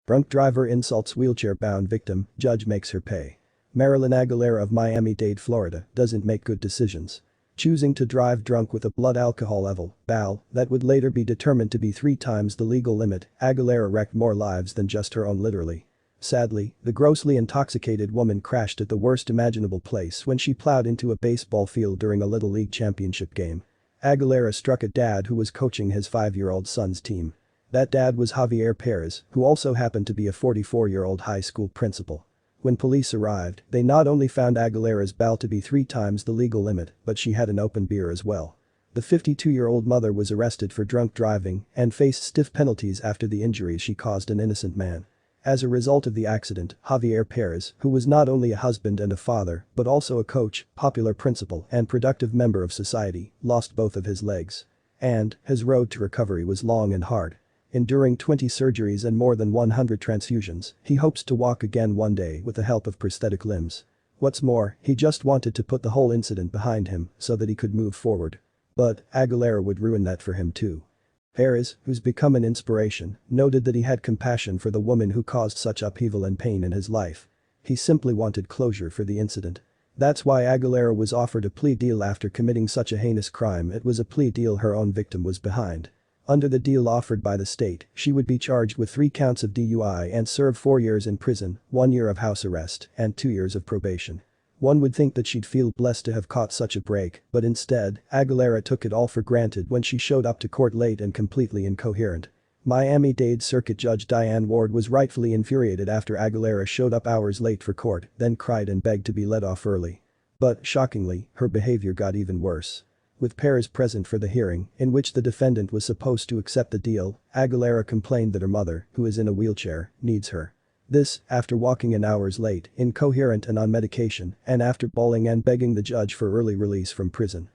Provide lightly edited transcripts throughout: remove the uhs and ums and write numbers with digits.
Drunk driver insults wheelchair-bound victim, judge makes her pay. Marilyn Aguilera of Miami-Dade, Florida, doesn't make good decisions. Choosing to drive drunk with a blood alcohol level, BAL, that would later be determined to be 3 times the legal limit, Aguilera wrecked more lives than just her own literally. Sadly, the grossly intoxicated woman crashed at the worst imaginable place when she plowed into a baseball field during a Little League championship game. Aguilera struck a dad who was coaching his 5-year-old son's team. That dad was Javier Perez, who also happened to be a 44-year-old high school principal. When police arrived, they not only found Aguilera's BAL to be 3 times the legal limit, but she had an open beer as well. The 52-year-old mother was arrested for drunk driving and faced stiff penalties after the injuries she caused an innocent man. As a result of the accident, Javier Perez, who was not only a husband and a father, but also a coach, popular principal and productive member of society, lost both of his legs. And his road to recovery was long and hard. Enduring 20 surgeries and more than 100 transfusions, he hopes to walk again one day with the help of prosthetic limbs. What's more, he just wanted to put the whole incident behind him so that he could move forward. But Aguilera would ruin that for him too. Perez, who's become an inspiration, noted that he had compassion for the woman who caused such upheaval and pain in his life. He simply wanted closure for the incident. That's why Aguilera was offered a plea deal after committing such a heinous crime. It was a plea deal her own victim was behind. Under the deal offered by the state, she would be charged with 3 counts of DUI and serve 4 years in prison, 1 year of house arrest, and 2 years of probation. One would think that she'd feel blessed to have caught such a break, but instead, Aguilera took it all for granted when she showed up to court late and completely incoherent. Miami-Dade Circuit Judge Diane Ward was rightfully infuriated after Aguilera showed up hours late for court, then cried and begged to be let off early. But, shockingly, her behavior got even worse. With Perez present for the hearing, in which the defendant was supposed to accept the deal, Aguilera complained that her mother, who is in a wheelchair, needs her. This, after walking in hours late, incoherent and on medication, and after bawling and begging the judge for early release from prison.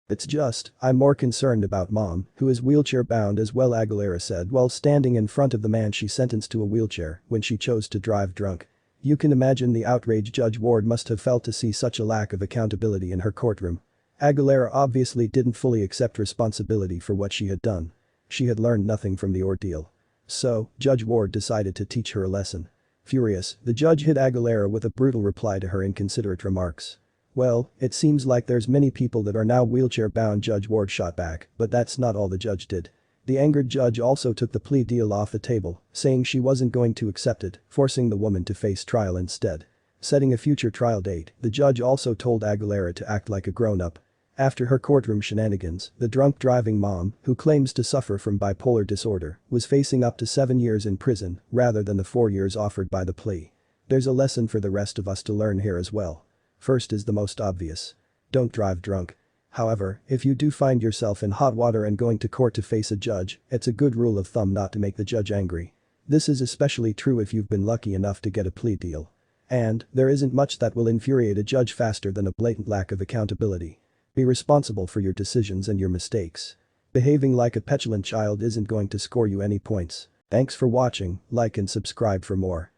"It's just, I'm more concerned about mom, who is wheelchair-bound as well," Aguilera said while standing in front of the man she sentenced to a wheelchair when she chose to drive drunk. You can imagine the outrage Judge Ward must have felt to see such a lack of accountability in her courtroom. Aguilera obviously didn't fully accept responsibility for what she had done. She had learned nothing from the ordeal. So, Judge Ward decided to teach her a lesson. Furious, the judge hit Aguilera with a brutal reply to her inconsiderate remarks. "Well, it seems like there's many people that are now wheelchair-bound," Judge Ward shot back, but that's not all the judge did. The angered judge also took the plea deal off the table, saying she wasn't going to accept it, forcing the woman to face trial instead. Setting a future trial date, the judge also told Aguilera to act like a grown-up. After her courtroom shenanigans, the drunk driving mom, who claims to suffer from bipolar disorder, was facing up to 7 years in prison rather than the 4 years offered by the plea. There's a lesson for the rest of us to learn here as well. First is the most obvious. Don't drive drunk. However, if you do find yourself in hot water and going to court to face a judge, it's a good rule of thumb not to make the judge angry. This is especially true if you've been lucky enough to get a plea deal. And there isn't much that will infuriate a judge faster than a blatant lack of accountability. Be responsible for your decisions and your mistakes. Behaving like a petulant child isn't going to score you any points. Thanks for watching, like and subscribe for more.